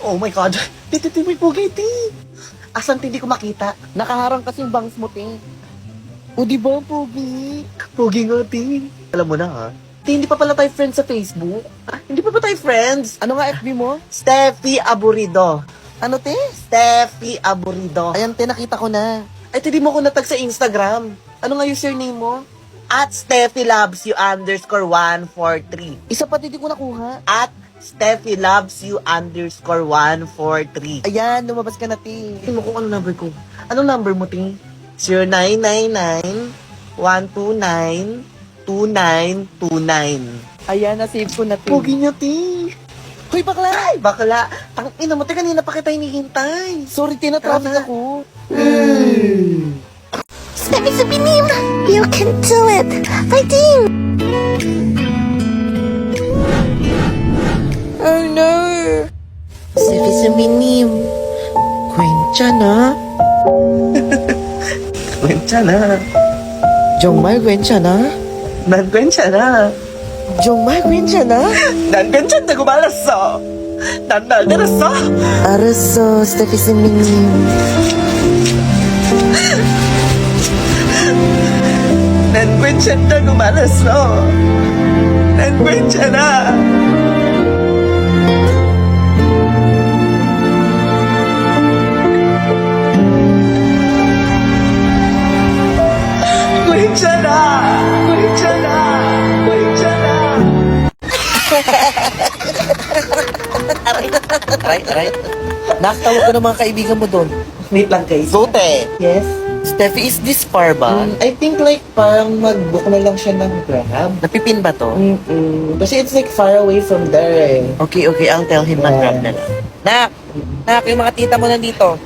Oh my God. Titi, may pugay, ti. Asan hindi ko makita? Nakaharang kasi yung bangs mo, te. O, di ba, Pogi? Pugi nga, ti. Alam mo na, ha? Ti, hindi pa pala tayo friends sa Facebook. Ah, hindi pa ba tayo friends? Ano nga FB mo? Steffi Aburido. Ano, te? Steffi Aburido. Ayan, te, nakita ko na. Ay, hindi mo ko natag sa Instagram. Ano nga username mo? At Steffi Loves You _143. Isa pa, hindi ko nakuha. At Steffi Loves You _143. Ayan, lumabas ka na, te. Tingnan mo kung ano number ko. Anong number mo, ting? 0999-129-2929. Ayan, nasave ko na, te. Pogi niya, ting. Hoy, bakla! Ay, bakla. Tangina mo, te, kanina pa kita hinihintay. Sorry, te, na-traffic Tama. ako. Steffi Subinim, you can do it! Fighting! Oh, no! Steffi Subinim. Kwensya na. Kwensya na. Jongmai, kwensya na. Nagkwensya na. Jongmai, kwensya na. Nagkwensya na gumalasо. Nandalderasо. Araso, Steffi Subinim. Nagkwensya na gumalaso. Nagkwensya na. Kwensya na. Kwensya na. Kwensya na. Aray. Nakatawag ko ng mga kaibigan mo doon. Wait lang, guys. Zote, Yes? Steffi, is this far ba? I think like parang mag-book na lang siya ng Grab. Napipin ba to? Kasi it's like far away from there eh. Okay, I'll tell him mag-grab na lang. Nak, yung mga tita mo nandito.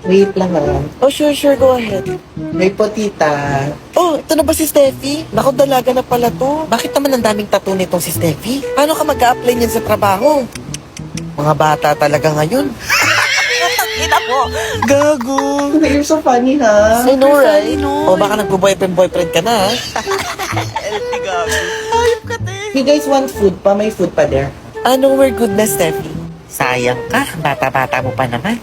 Wait lang ah. Oh, sure, go ahead. May potita. Oh, ito na ba si Steffi? Naku, dalaga na pala to. Bakit naman ang daming tattoo nitong si Steffi? Paano ka mag-a-apply niyan sa trabaho? Mga bata talaga ngayon. Ina mo! Gago! You're so funny ha. I know, right? O baka nagbo-boyfriend ka na, ha? Ayop ka, te. You guys want food pa? May food pa there. Ano, we're good na, Steffi. Sayang ka, bata-bata mo pa naman.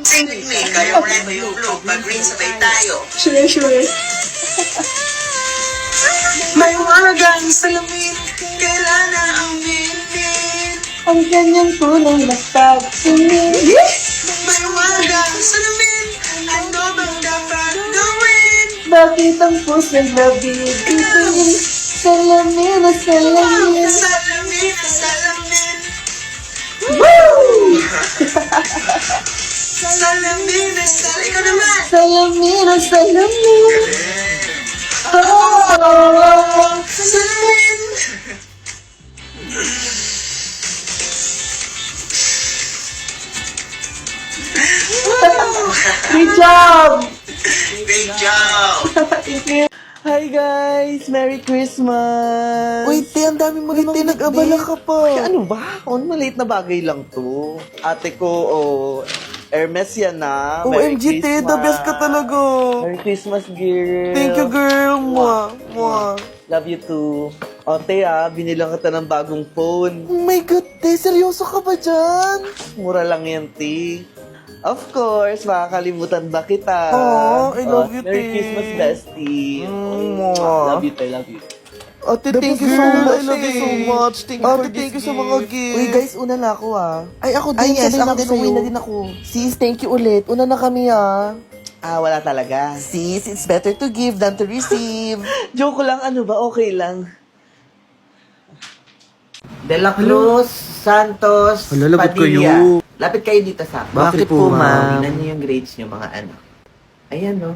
Sing with me, kayo red mo yung blue, pag-green sabay tayo. Sure. May wagang salamin, kailangan ang mintin. Ang ganyan po ng nagpagsingin. May wagang salamin, ano bang dapat gawin? Bakit ang puso'y nabibigin? Salamin na salamin. Salamin, salamin. Salamin, salamin. Ikaw naman. Salamin na salamin. Salamin. Good job! Great job. Hi guys! Merry Christmas! Wait, te, ang dami mo rin nag-abala ka pa. Ay, ano ba? Maliit na bagay lang to. Ate ko, Hermes yan na. Merry OMG, te, the best ka talaga. Merry Christmas, girl. Thank you, girl. Mwah. Love you too. O, te, binilang kita ng bagong phone. Oh my God, te, seryoso ka ba dyan? Mura lang yan, te. Of course, makakalimutan ba kita? Oh, I love you, Merry te. Christmas, bestie. Mwah. Love you, te. Love you. Ate, The thank best you so girl. much. I love you so much. Thank you Ate, for thank you this sa mga gift. gifts. Uy, guys, una na ako, Ay, ako din. Ay, yes, Sanay ako na din sa'yo. sa'yo. na din ako. Sis, thank you ulit. Una na kami, Wala talaga. Sis, it's better to give than to receive. Joke lang, ano ba? Okay lang. De La Cruz, Santos, Wala, lagot Padilla. kayo. Lapit kayo dito sa akin. Bakit po, ma'am? Tingnan niyo yung grades niyo, mga anak. Ayan, no?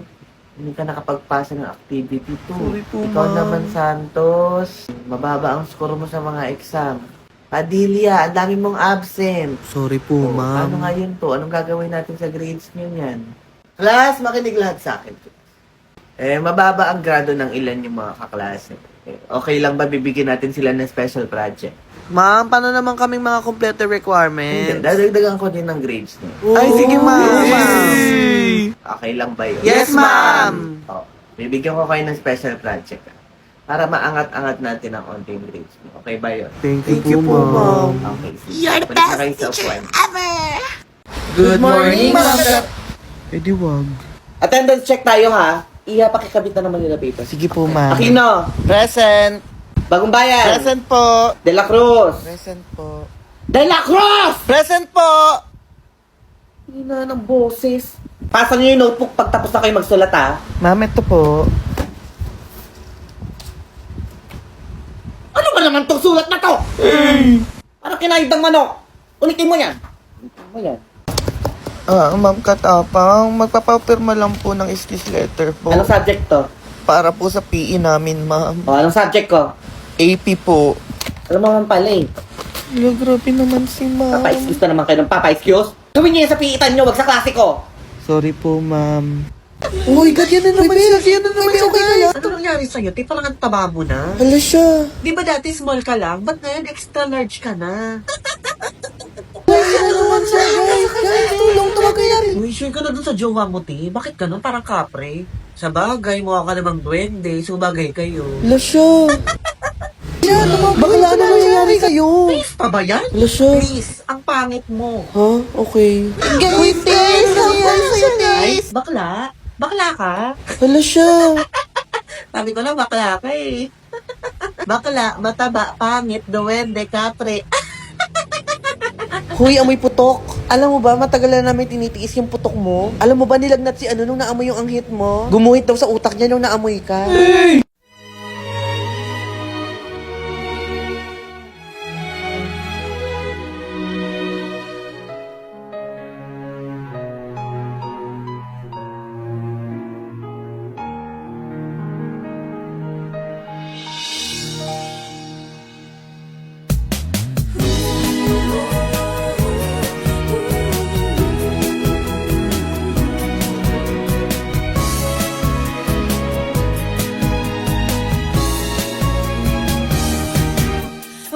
Hindi ka nakapagpasa ng activity 2. Sorry po, Ikaw ma'am. naman, Santos. Mababa ang score mo sa mga exam. Padilla, ang dami mong absent. Sorry po, Paano nga yun to? Anong gagawin natin sa grades niyo yan? Class, makinig lahat sa akin. Mababa ang grado ng ilan yung mga kaklase. Okay lang ba bibigyan natin sila ng special project? Ma'am, paano naman kaming mga complete Hindi, requirements? dadagdagan ko din ng grades niyo. Ay, sige, ma'am. Okay lang ba yun? Yes, ma'am. Bibigyan ko kayo ng special project. Para maangat-angat natin ang onting grades niyo. Okay ba yun? Thank you po, ma'am. Okay, sige. You're the Balik na best kayo sa teacher upuan. ever! Good morning, ma'am. Pwede wag. Attendance check tayo, ha? Iha, pakikabit na naman nila paper. Sige po, ma'am. Aquino, Present. Bagong Bayan, Present po. De La Cruz, Present po. De La Cruz! Present po! Hina ng boses. Pasa niyo yung notebook pagtapos na kayo magsulat, ha? Ma'am, ito po. Ano ba naman tong sulat na to? Parang kinaidang manok. Ulitin mo yan. Ulitin mo yan. Ma'am Katapang, magpapapirma lang po ng excuse letter po. Anong subject to? Para po sa PE namin, ma'am. O, anong subject ko? AP po. Alam mo naman pala eh. Ay, grabe naman si ma'am. Papa-excuse na naman kayo ng papa-excuse. Gawin niyo yan sa piitan niyo, wag sa klase ko. Sorry po, ma'am. Uy, ganyan na naman siya. Ganyan na naman siya, guys. Ano nangyari sa'yo? Di parang ang taba mo na. Hala siya. Di ba dati small ka lang? Ba't ngayon extra large ka na? Ganyan na naman siya, guys. Guys, tulong, tumagay namin. Uy, sure ka na dun sa jowa mo, ti. Bakit ganun? Parang kapre. Sa bagay, mukha ka namang duwende. Sumagay kayo. Hala siya. Bakla na nangyayari sa'yo. Please pa ba yan? Hala siya. Please, ang pangit mo. Ha? Okay. Guys, guys, nangyayari sa'yo, guys. Bakla? Bakla ka? Hala siya. Sabi ko na bakla ka eh. Bakla, mataba, pangit, duwende, kapre. Hoy, amoy putok. Alam mo ba, matagal na namin tinitiis yung putok mo. Alam mo ba, nilagnat si ano nung naamoy yung anghit mo? Gumuhit daw sa utak niya nung naamoy ka.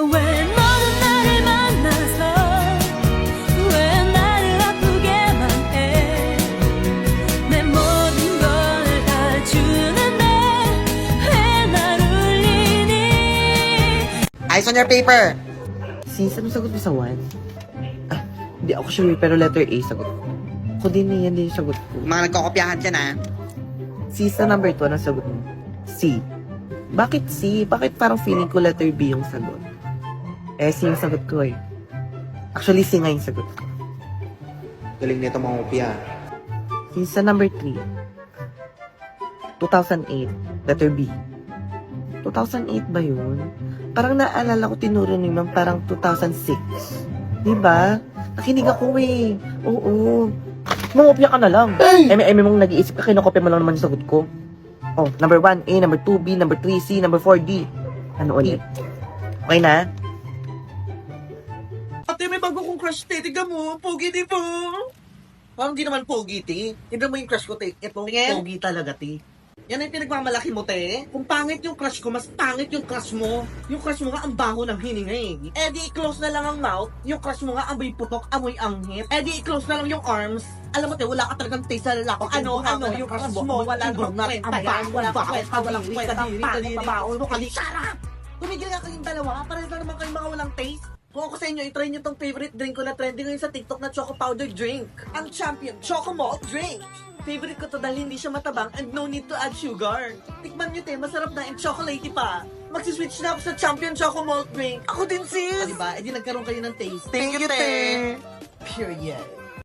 왜 너는 나를 만나서 왜 나를 아프게만 해내 모든 걸 다 주는데 왜 날 울리니 Eyes on your paper. Sis, ano sagot mo sa 1? Hindi ako sure, pero letter A sagot ko. Ako din yan din yung sagot ko. Mga nagkokopyahan dyan, ha? Sis, sa number 2, ano sagot mo? C. Bakit C? Bakit parang feeling ko letter B yung sagot? C yung sagot ko eh. Actually, C nga yung sagot ko. Galing nito mga kopya. Sis, sa number 3. 2008, letter B. 2008 ba yun? Parang naalala ko tinuro ni ma'am parang 2006. Diba? Nakinig ako eh. Oo. Mangopya ka na lang. Eme mong nag-iisip ka, kinokopya mo lang naman yung sagot ko. Oh, number 1, A, number 2, B, number 3, C, number 4, D. Ano ulit? Okay na? Ate, may bago kong crush, te. Tignan mo. Pogi, di po. Parang di naman pogi, te. Tignan mo yung crush ko, te. Ito, pogi talaga, te. Yan ang pinagmamalaki mo, te. Kung pangit yung crush ko, mas pangit yung crush mo. Yung crush mo nga, ang baho ng hininga eh. Eh di, close na lang ang mouth. Yung crush mo nga, amoy putok, amoy anghit. Eh di, close na lang yung arms. Alam mo, te, wala ka talagang taste sa lalaki. Ano, yung crush mo, wala kang kwenta yan. Wala kang kwenta, walang kwenta, diri, pabaon mo, kali. Shut up! Tumigil nga kayong dalawa. Parang na naman kayong mga walang taste. Kung ako sa inyo, i-try nyo tong favorite drink ko na trending ngayon sa TikTok na Choco Powder Drink. Ang Champion Choco Malt Drink. Favorite ko to dahil hindi siya matabang and no need to add sugar. Tikman nyo, te, masarap na and chocolatey pa. Magsiswitch na ako sa Champion Choco Malt Drink. Ako din, sis! Diba? E di nagkaroon kayo ng taste. Thank you, te! Period.